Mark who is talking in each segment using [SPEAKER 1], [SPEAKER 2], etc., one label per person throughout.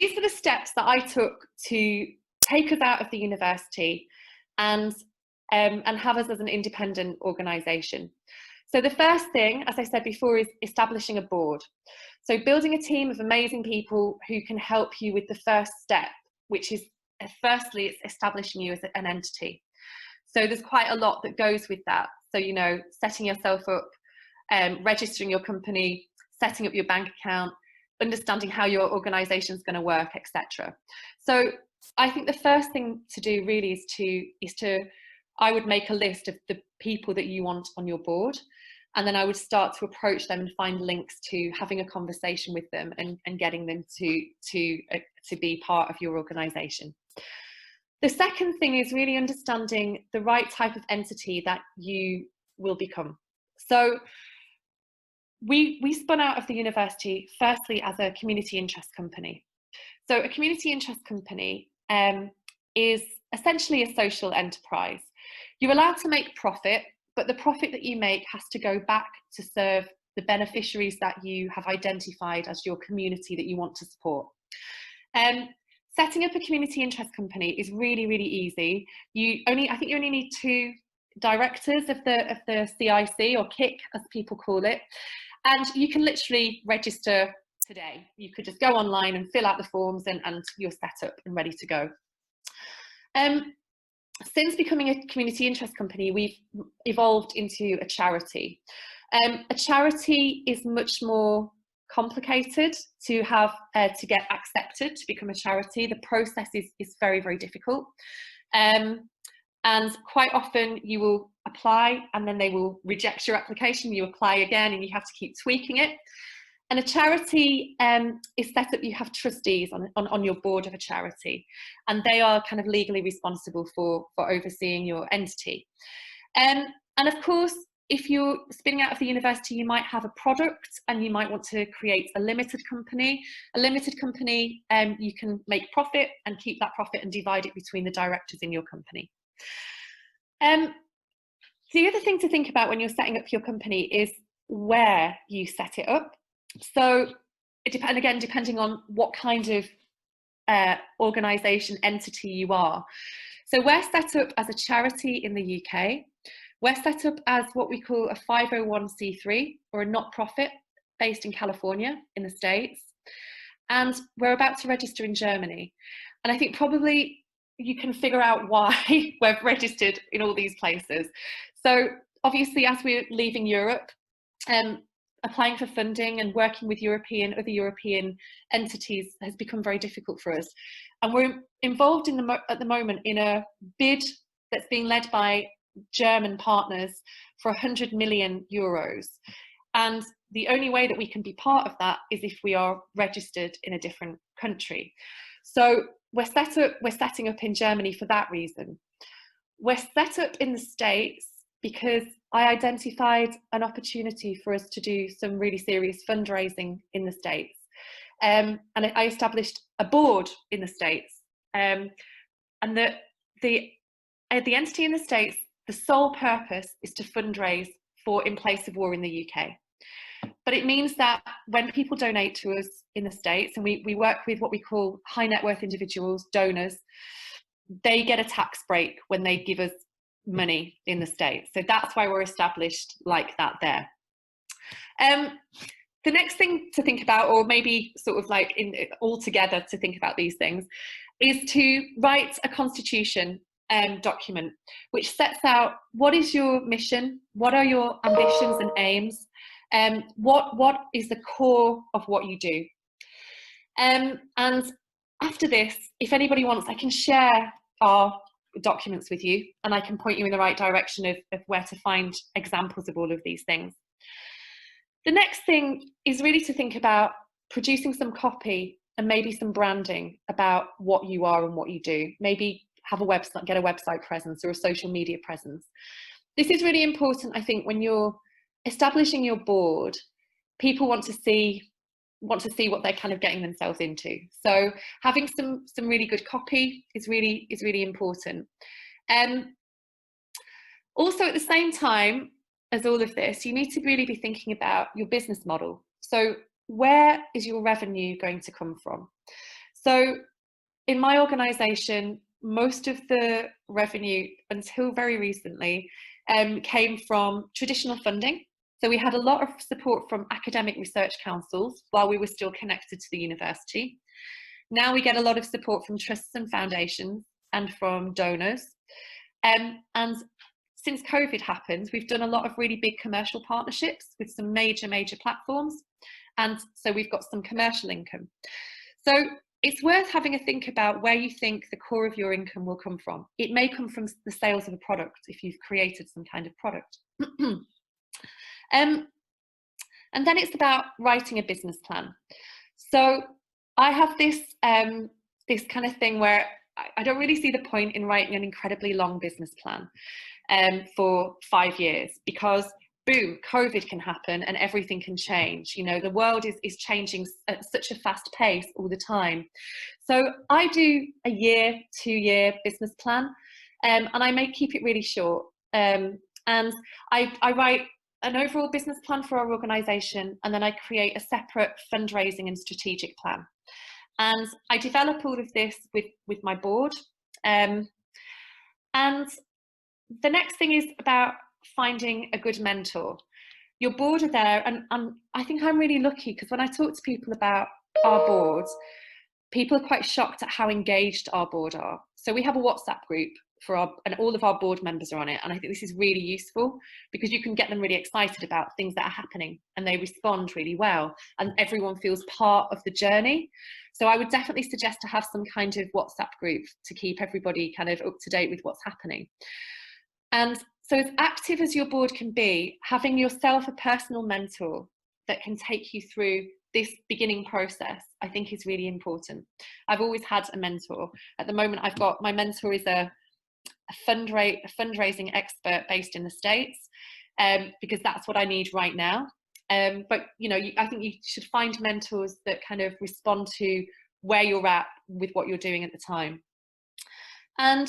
[SPEAKER 1] these were the steps that I took to take us out of the university and have us as an independent organisation. So the first thing, as I said before, is establishing a board. So building a team of amazing people who can help you with the first step, which is firstly, it's establishing you as an entity. So there's quite a lot that goes with that. So, you know, setting yourself up, registering your company, setting up your bank account, understanding how your organisation is going to work, etc. So I think the first thing to do really is to I would make a list of the people that you want on your board, and then I would start to approach them and find links to having a conversation with them and getting them to be part of your organisation. The second thing is really understanding the right type of entity that you will become. So we spun out of the university firstly as a community interest company. So a community interest company is essentially a social enterprise. You're allowed to make profit, but the profit that you make has to go back to serve the beneficiaries that you have identified as your community that you want to support. Setting up a community interest company is really, really easy. I think you only need 2 directors of the CIC, or KIC as people call it, and you can literally register today. You could just go online and fill out the forms and you're set up and ready to go. Since becoming a community interest company, we've evolved into a charity. A charity is much more complicated to have to get accepted to become a charity. The process is very, very difficult. And quite often you will apply and then they will reject your application, you apply again and you have to keep tweaking it. And a charity is set up, you have trustees on your board of a charity, and they are kind of legally responsible for overseeing your entity. And of course, if you're spinning out of the university, you might have a product and you might want to create a limited company. A limited company, you can make profit and keep that profit and divide it between the directors in your company. The other thing to think about when you're setting up your company is where you set it up. So depending on what kind of organisation, entity you are. So we're set up as a charity in the UK. We're set up as what we call a 501c3, or a not-profit, based in California in the States. And we're about to register in Germany. And I think probably you can figure out why we've registered in all these places. So obviously, as we're leaving Europe, applying for funding and working with other European entities has become very difficult for us. And we're involved at the moment in a bid that's being led by German partners for 100 million euros. And the only way that we can be part of that is if we are registered in a different country. So we're setting up in Germany for that reason. We're set up in the States because I identified an opportunity for us to do some really serious fundraising in the States. And I established a board in the States. And the entity in the States, the sole purpose is to fundraise for in place of war in the UK. But it means that when people donate to us in the States, and we work with what we call high net worth individuals, donors, they get a tax break when they give us money in the States. So that's why we're established like that there. The next thing to think about, or maybe sort of like all together to think about these things, is to write a constitution document which sets out what is your mission, what are your ambitions and aims, what is the core of what you do. And after this, if anybody wants, I can share our documents with you and I can point you in the right direction of where to find examples of all of these things. The next thing is really to think about producing some copy and maybe some branding about what you are and what you do. Maybe have a website, get a website presence or a social media presence. This is really important, I think, when you're establishing your board. People want to see what they're kind of getting themselves into. So having some really good copy is really important. Also, at the same time as all of this, you need to really be thinking about your business model. So where is your revenue going to come from? So in my organisation, most of the revenue until very recently came from traditional funding. So we had a lot of support from academic research councils while we were still connected to the university. Now we get a lot of support from trusts and foundations and from donors. And since COVID happened, we've done a lot of really big commercial partnerships with some major platforms. And so we've got some commercial income. So it's worth having a think about where you think the core of your income will come from. It may come from the sales of a product if you've created some kind of product. And then it's about writing a business plan. So I have this this kind of thing where I don't really see the point in writing an incredibly long business plan for 5 years, because boom, COVID can happen and everything can change. You know, the world is changing at such a fast pace all the time. So I do a year, 2-year business plan, and I may keep it really short. And I write an overall business plan for our organisation, and then I create a separate fundraising and strategic plan. And I develop all of this with my board. And the next thing is about finding a good mentor. Your board are there, and I think I'm really lucky, because when I talk to people about our board, people are quite shocked at how engaged our board are. So we have a WhatsApp group and all of our board members are on it, and I think this is really useful because you can get them really excited about things that are happening and they respond really well, and everyone feels part of the journey. So I would definitely suggest to have some kind of WhatsApp group to keep everybody kind of up to date with what's happening. And so as active as your board can be, having yourself a personal mentor that can take you through this beginning process, I think is really important. I've always had a mentor. At the moment, I've got, my mentor is a fundraising expert based in the States, because that's what I need right now. But you know, I think you should find mentors that kind of respond to where you're at with what you're doing at the time. And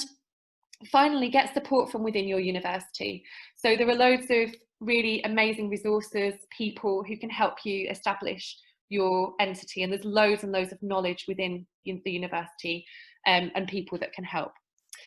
[SPEAKER 1] finally, get support from within your university. So there are loads of really amazing resources, people who can help you establish your entity, and there's loads and loads of knowledge within the university, and people that can help.